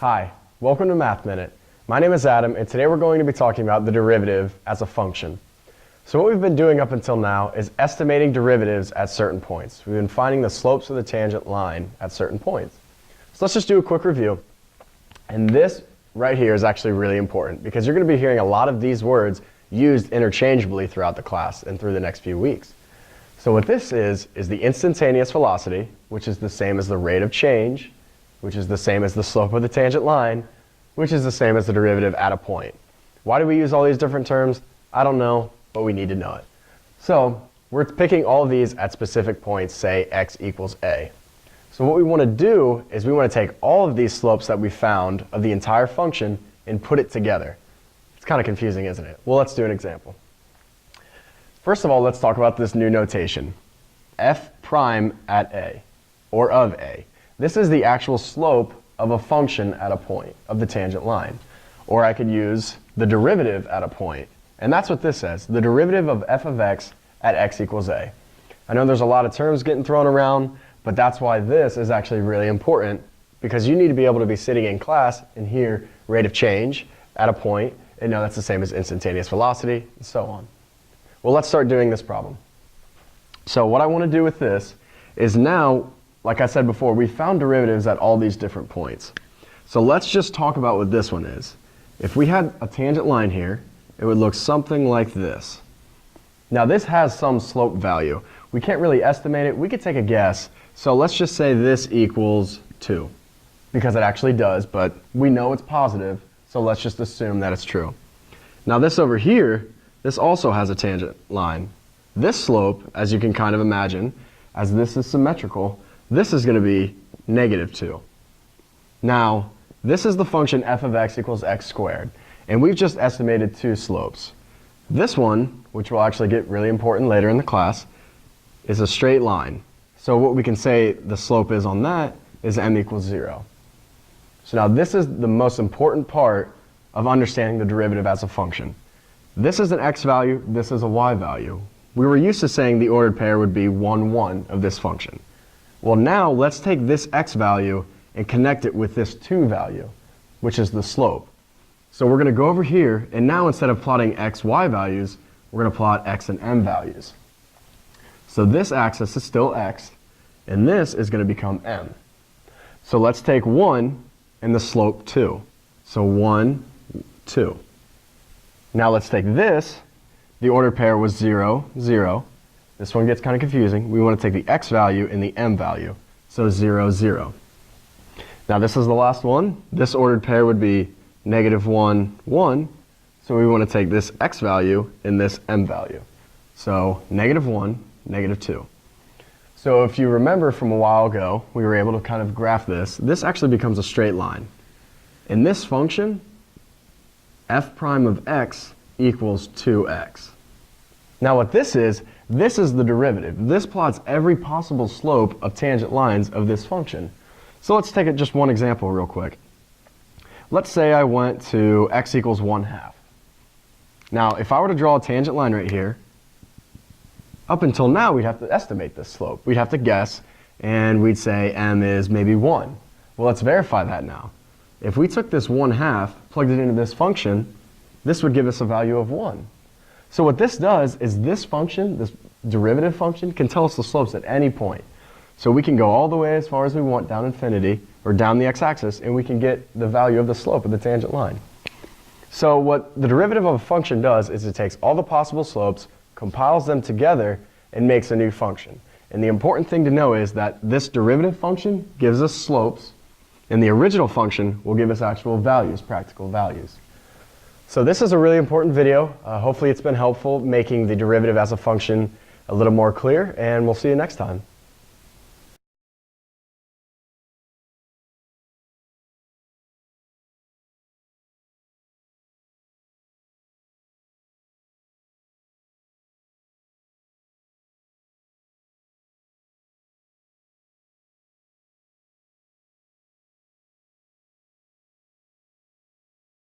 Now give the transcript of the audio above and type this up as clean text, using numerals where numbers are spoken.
Hi, welcome to Math Minute. My name is Adam, and today we're going to be talking about the derivative as a function. So what we've been doing up until now is estimating derivatives at certain points. We've been finding the slopes of the tangent line at certain points. So let's just do a quick review. And this right here is actually really important because you're going to be hearing a lot of these words used interchangeably throughout the class and through the next few weeks. So what this is the instantaneous velocity, which is the same as the rate of change, which is the same as the slope of the tangent line, which is the same as the derivative at a point. Why do we use all these different terms? I don't know, but we need to know it. So we're picking all of these at specific points, say x equals a. So what we want to do is we want to take all of these slopes that we found of the entire function and put it together. It's kind of confusing, isn't it? Well, let's do an example. First of all, let's talk about this new notation, f prime at a, or of a. This is the actual slope of a function at a point of the tangent line. Or I could use the derivative at a point. And that's what this says, the derivative of f of x at x equals a. I know there's a lot of terms getting thrown around, but that's why this is actually really important, because you need to be able to be sitting in class and hear rate of change at a point, and know that's the same as instantaneous velocity, and so on. Well, let's start doing this problem. So what I want to do with this is now, like I said before, we found derivatives at all these different points. So let's just talk about what this one is. If we had a tangent line here, it would look something like this. Now this has some slope value. We can't really estimate it. We could take a guess. So let's just say this equals 2, because it actually does, but we know it's positive, so let's just assume that it's true. Now this over here, this also has a tangent line. This slope, as you can kind of imagine, as this is symmetrical, this is going to be -2. Now, this is the function f of x equals x squared, and we've just estimated two slopes. This one, which will actually get really important later in the class, is a straight line. So what we can say the slope is on that is m equals 0. So now this is the most important part of understanding the derivative as a function. This is an x value, this is a y value. We were used to saying the ordered pair would be 1, 1 of this function. Well, now let's take this x value and connect it with this 2 value, which is the slope. So we're going to go over here, and now instead of plotting x, y values, we're going to plot x and m values. So this axis is still x, and this is going to become m. So let's take 1 and the slope 2. So 1, 2. Now let's take this. The ordered pair was 0, 0. This one gets kind of confusing. We want to take the x value and the m value. So 0, 0. Now this is the last one. This ordered pair would be -1, 1. So we want to take this x value and this m value. So -1, -2. So if you remember from a while ago, we were able to kind of graph this. This actually becomes a straight line. In this function, f prime of x equals 2x. Now what this is the derivative. This plots every possible slope of tangent lines of this function. So let's take just one example real quick. Let's say I went to x equals 1/2. Now if I were to draw a tangent line right here, up until now we'd have to estimate this slope. We'd have to guess, and we'd say m is maybe 1. Well, let's verify that now. If we took this 1/2, plugged it into this function, this would give us a value of 1. So what this does is this function, this derivative function, can tell us the slopes at any point. So we can go all the way as far as we want down infinity, or down the x-axis, and we can get the value of the slope of the tangent line. So what the derivative of a function does is it takes all the possible slopes, compiles them together, and makes a new function. And the important thing to know is that this derivative function gives us slopes, and the original function will give us actual values, practical values. So this is a really important video. Hopefully it's been helpful making the derivative as a function a little more clear, and we'll see you next time.